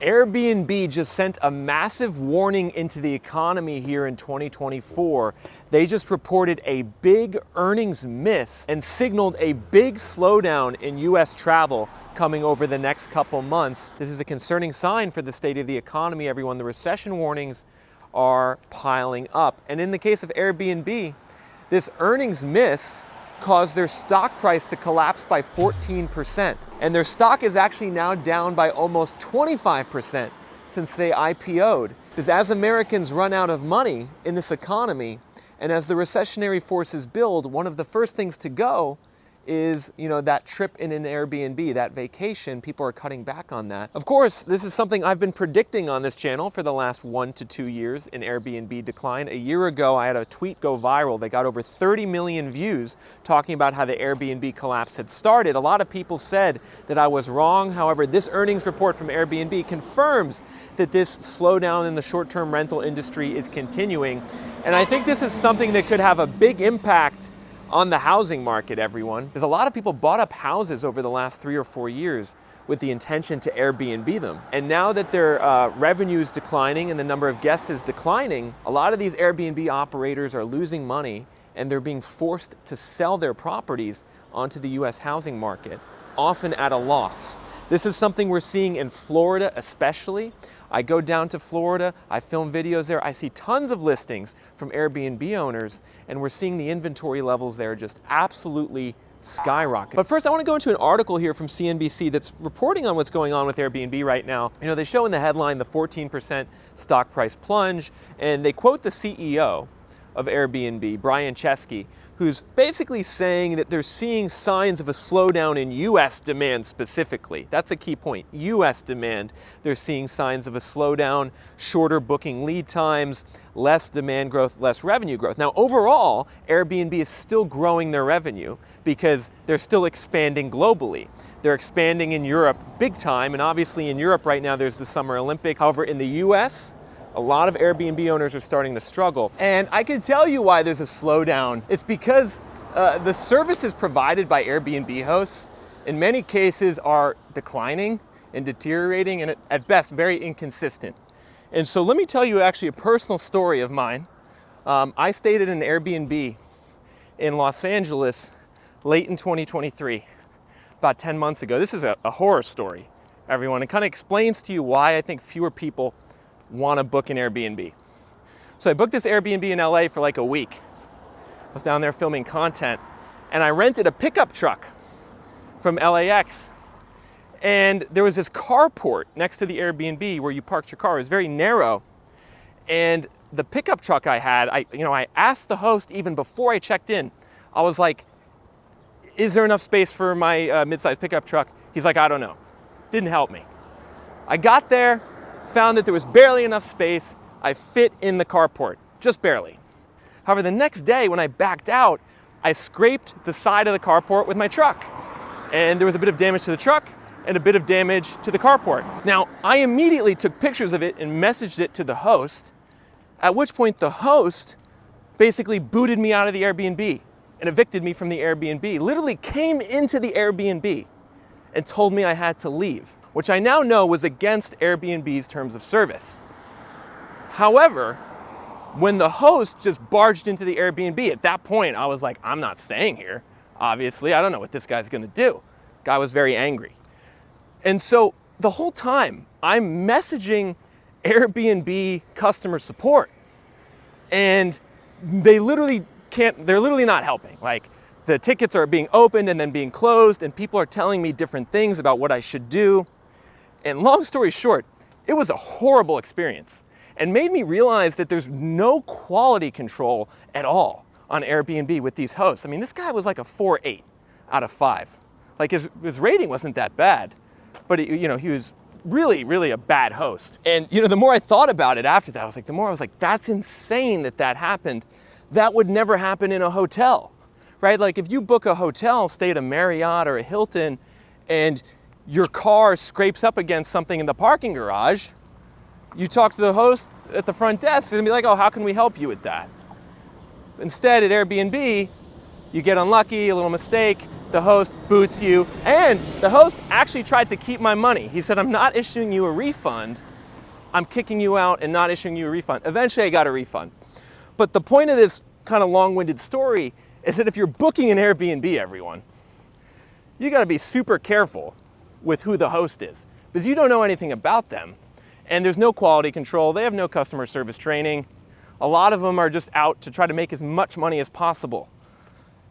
Airbnb just sent a massive warning into the economy here in 2024. They just reported a big earnings miss and signaled a big slowdown in US travel coming over the next couple months. This is a concerning sign for the state of the economy, everyone. The recession warnings are piling up. And in the case of Airbnb, this earnings miss caused their stock price to collapse by 14%. And their stock is actually now down by almost 25% since they IPO'd. Because as Americans run out of money in this economy, and as the recessionary forces build, one of the first things to go is, that trip in an Airbnb, that vacation. People are cutting back on that. Of course, this is something I've been predicting on this channel for the last 1 to 2 years in Airbnb decline. A year ago, I had a tweet go viral that got over 30 million views talking about how the Airbnb collapse had started. A lot of people said that I was wrong. However, this earnings report from Airbnb confirms that this slowdown in the short-term rental industry is continuing. And I think this is something that could have a big impact on the housing market, everyone. Because a lot of people bought up houses over the last 3 or 4 years with the intention to Airbnb them. And now that their revenue is declining and the number of guests is declining, a lot of these Airbnb operators are losing money and they're being forced to sell their properties onto the US housing market, often at a loss. This is something we're seeing in Florida especially. I go down to Florida, I film videos there, I see tons of listings from Airbnb owners, and we're seeing the inventory levels there just absolutely skyrocket. But first, I want to go into an article here from CNBC that's reporting on what's going on with Airbnb right now. They show in the headline the 14% stock price plunge, and they quote the CEO of Airbnb, Brian Chesky, who's basically saying that they're seeing signs of a slowdown in US demand specifically. That's a key point. US demand, they're seeing signs of a slowdown, shorter booking lead times, less demand growth, less revenue growth. Now, overall, Airbnb is still growing their revenue because they're still expanding globally. They're expanding in Europe big time, and obviously in Europe right now there's the Summer Olympics. However, in the US, a lot of Airbnb owners are starting to struggle. And I can tell you why there's a slowdown. It's because the services provided by Airbnb hosts in many cases are declining and deteriorating, and at best very inconsistent. And so let me tell you actually a personal story of mine. I stayed at an Airbnb in Los Angeles late in 2023, about 10 months ago. This is a horror story, everyone. It kind of explains to you why I think fewer people want to book an Airbnb. So I booked this Airbnb in LA for like a week. I was down there filming content, and I rented a pickup truck from LAX. And there was this carport next to the Airbnb where you parked your car. It was very narrow. And the pickup truck I had, I asked the host even before I checked in. I was like, is there enough space for my mid-sized pickup truck? He's like, I don't know. Didn't help me. I got there, found that there was barely enough space. I fit in the carport, just barely. However, the next day when I backed out, I scraped the side of the carport with my truck. And there was a bit of damage to the truck and a bit of damage to the carport. Now, I immediately took pictures of it and messaged it to the host, at which point the host basically booted me out of the Airbnb and evicted me from the Airbnb, literally came into the Airbnb and told me I had to leave, which I now know was against Airbnb's terms of service. However, when the host just barged into the Airbnb, at that point, I was like, I'm not staying here. Obviously, I don't know what this guy's gonna do. Guy was very angry. And so the whole time, I'm messaging Airbnb customer support, and they're literally not helping. Like, the tickets are being opened and then being closed, and people are telling me different things about what I should do. And long story short, it was a horrible experience and made me realize that there's no quality control at all on Airbnb with these hosts. I mean, this guy was like a 4.8 out of 5. Like his rating wasn't that bad, but he was really, really a bad host. And the more I thought about it after that, I was like, that's insane that happened. That would never happen in a hotel, right? Like if you book a hotel, stay at a Marriott or a Hilton, and your car scrapes up against something in the parking garage, you talk to the host at the front desk and be like, oh, how can we help you with that? Instead, at Airbnb, you get unlucky, a little mistake, the host boots you, and the host actually tried to keep my money. He said, I'm not issuing you a refund, I'm kicking you out and not issuing you a refund. Eventually I got a refund. But the point of this kind of long-winded story is that if you're booking an Airbnb, everyone, you gotta be super careful with who the host is, because you don't know anything about them. And there's no quality control, they have no customer service training. A lot of them are just out to try to make as much money as possible.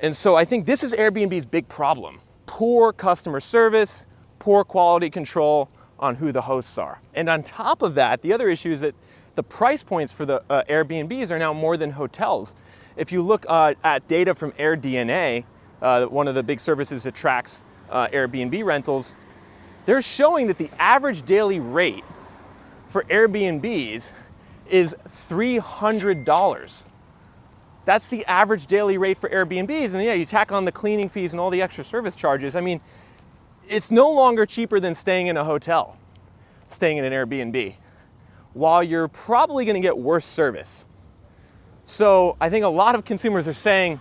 And so I think this is Airbnb's big problem. Poor customer service, poor quality control on who the hosts are. And on top of that, the other issue is that the price points for the Airbnbs are now more than hotels. If you look at data from AirDNA, one of the big services that tracks Airbnb rentals, they're showing that the average daily rate for Airbnbs is $300. That's the average daily rate for Airbnbs. And yeah, you tack on the cleaning fees and all the extra service charges. I mean, it's no longer cheaper than staying in a hotel, staying in an Airbnb, while you're probably gonna get worse service. So I think a lot of consumers are saying,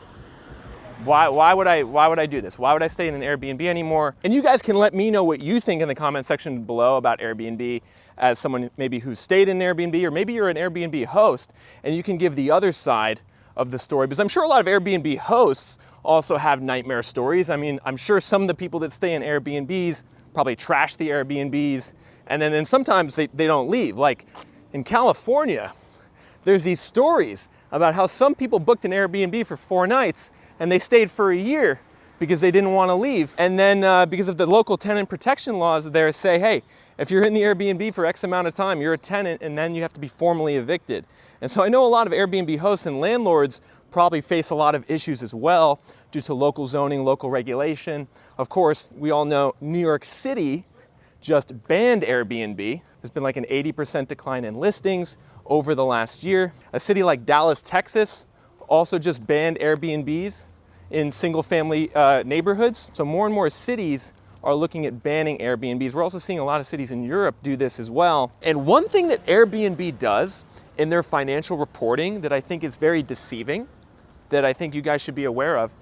why would I do this? Why would I stay in an Airbnb anymore? And you guys can let me know what you think in the comment section below about Airbnb, as someone maybe who stayed in an Airbnb, or maybe you're an Airbnb host and you can give the other side of the story, because I'm sure a lot of Airbnb hosts also have nightmare stories. I mean, I'm sure some of the people that stay in Airbnbs probably trash the Airbnbs, and then sometimes they don't leave. Like in California, there's these stories about how some people booked an Airbnb for 4 nights and they stayed for a year because they didn't want to leave. And then because of the local tenant protection laws there say, hey, if you're in the Airbnb for X amount of time, you're a tenant, and then you have to be formally evicted. And so I know a lot of Airbnb hosts and landlords probably face a lot of issues as well due to local zoning, local regulation. Of course, we all know New York City just banned Airbnb. There's been like an 80% decline in listings over the last year. A city like Dallas, Texas also just banned Airbnbs in single family neighborhoods. So more and more cities are looking at banning Airbnbs. We're also seeing a lot of cities in Europe do this as well. And one thing that Airbnb does in their financial reporting that I think is very deceiving, that I think you guys should be aware of,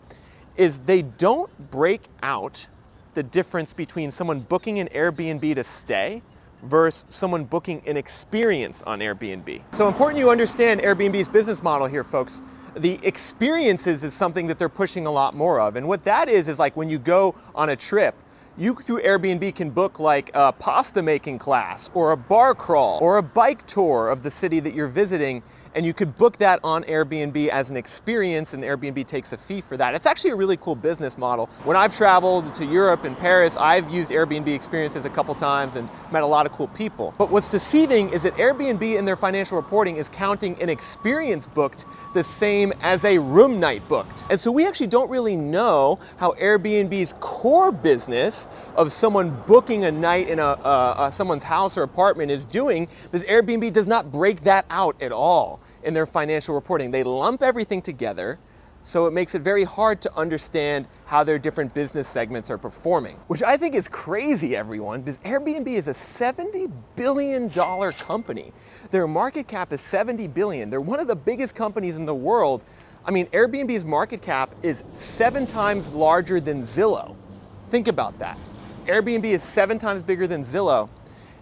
is they don't break out the difference between someone booking an Airbnb to stay versus someone booking an experience on Airbnb. So important you understand Airbnb's business model here, folks. The experiences is something that they're pushing a lot more of. And what that is like when you go on a trip, you through Airbnb can book like a pasta making class or a bar crawl or a bike tour of the city that you're visiting, and you could book that on Airbnb as an experience, and Airbnb takes a fee for that. It's actually a really cool business model. When I've traveled to Europe and Paris, I've used Airbnb Experiences a couple times and met a lot of cool people. But what's deceiving is that Airbnb in their financial reporting is counting an experience booked the same as a room night booked. And so we actually don't really know how Airbnb's core business of someone booking a night in someone's house or apartment is doing, because Airbnb does not break that out at all in their financial reporting. They lump everything together, so it makes it very hard to understand how their different business segments are performing, which I think is crazy, everyone, because Airbnb is a $70 billion company. Their market cap is $70 billion. They're one of the biggest companies in the world. I mean, Airbnb's market cap is 7 times larger than Zillow. Think about that. Airbnb is 7 times bigger than Zillow,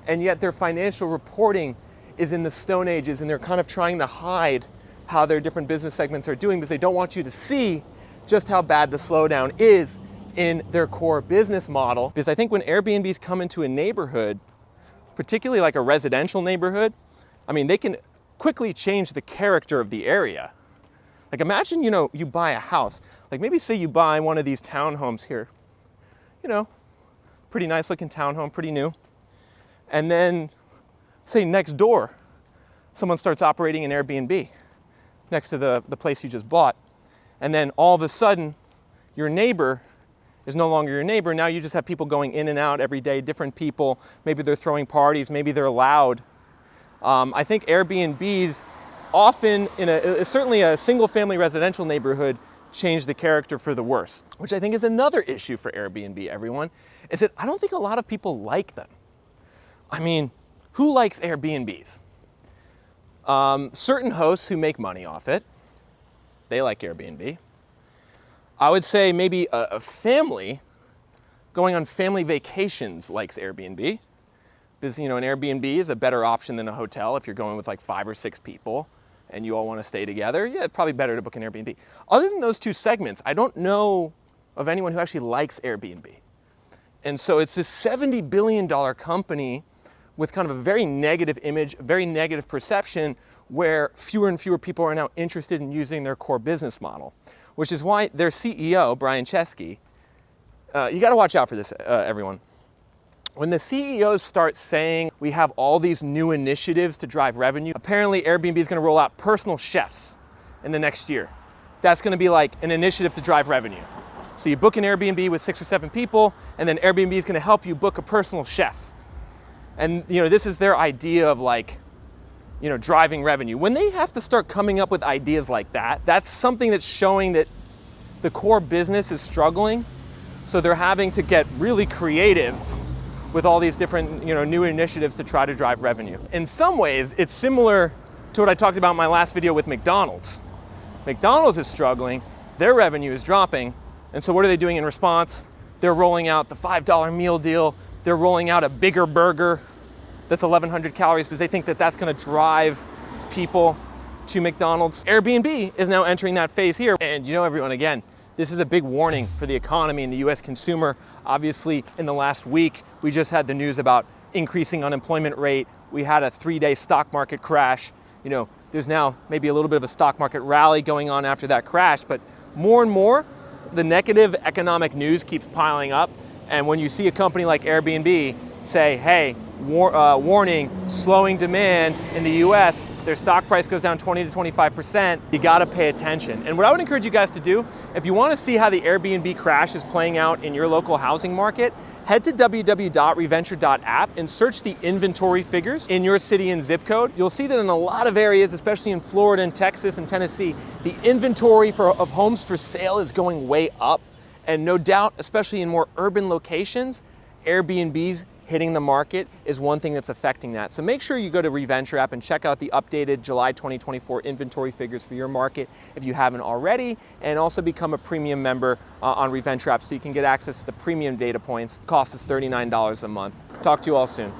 and yet their financial reporting is in the Stone Ages, and they're kind of trying to hide how their different business segments are doing because they don't want you to see just how bad the slowdown is in their core business model. Because I think when Airbnbs come into a neighborhood, particularly like a residential neighborhood, I mean, they can quickly change the character of the area. Like imagine, you buy a house, like maybe say you buy one of these townhomes here, pretty nice looking townhome, pretty new. And then say next door, someone starts operating an Airbnb next to the place you just bought. And then all of a sudden, your neighbor is no longer your neighbor. Now you just have people going in and out every day, different people. Maybe they're throwing parties, maybe they're loud. I think Airbnbs often, certainly a single family residential neighborhood, change the character for the worse, which I think is another issue for Airbnb, everyone, is that I don't think a lot of people like them. I mean, who likes Airbnbs? Certain hosts who make money off it, they like Airbnb. I would say maybe a family going on family vacations likes Airbnb. Because, you know, an Airbnb is a better option than a hotel if you're going with like 5 or 6 people and you all want to stay together. Yeah, it's probably better to book an Airbnb. Other than those two segments, I don't know of anyone who actually likes Airbnb. And so it's this $70 billion company with kind of a very negative image, a very negative perception, where fewer and fewer people are now interested in using their core business model, which is why their CEO, Brian Chesky, you got to watch out for this, everyone. When the CEOs start saying we have all these new initiatives to drive revenue, apparently Airbnb is going to roll out personal chefs in the next year. That's going to be like an initiative to drive revenue. So you book an Airbnb with 6 or 7 people, and then Airbnb is going to help you book a personal chef. And you know, this is their idea of like, you know, driving revenue. When they have to start coming up with ideas like that, that's something that's showing that the core business is struggling. So they're having to get really creative with all these different, you know, new initiatives to try to drive revenue. In some ways, it's similar to what I talked about in my last video with McDonald's. McDonald's is struggling, their revenue is dropping, and so what are they doing in response? They're rolling out the $5 meal deal, they're rolling out a bigger burger that's 1,100 calories because they think that that's gonna drive people to McDonald's. Airbnb is now entering that phase here. And you know, everyone, again, this is a big warning for the economy and the US consumer. Obviously, in the last week, we just had the news about increasing unemployment rate. We had a 3-day stock market crash. You know, there's now maybe a little bit of a stock market rally going on after that crash, but more and more, the negative economic news keeps piling up. And when you see a company like Airbnb say, hey, warning, slowing demand in the US, their stock price goes down 20 to 25%, you gotta pay attention. And what I would encourage you guys to do, if you wanna see how the Airbnb crash is playing out in your local housing market, head to www.reventure.app and search the inventory figures in your city and zip code. You'll see that in a lot of areas, especially in Florida and Texas and Tennessee, the inventory of homes for sale is going way up. And no doubt, especially in more urban locations, Airbnbs hitting the market is one thing that's affecting that. So make sure you go to Reventure app and check out the updated July 2024 inventory figures for your market if you haven't already, and also become a premium member on Reventure app so you can get access to the premium data points. Cost is $39 a month. Talk to you all soon.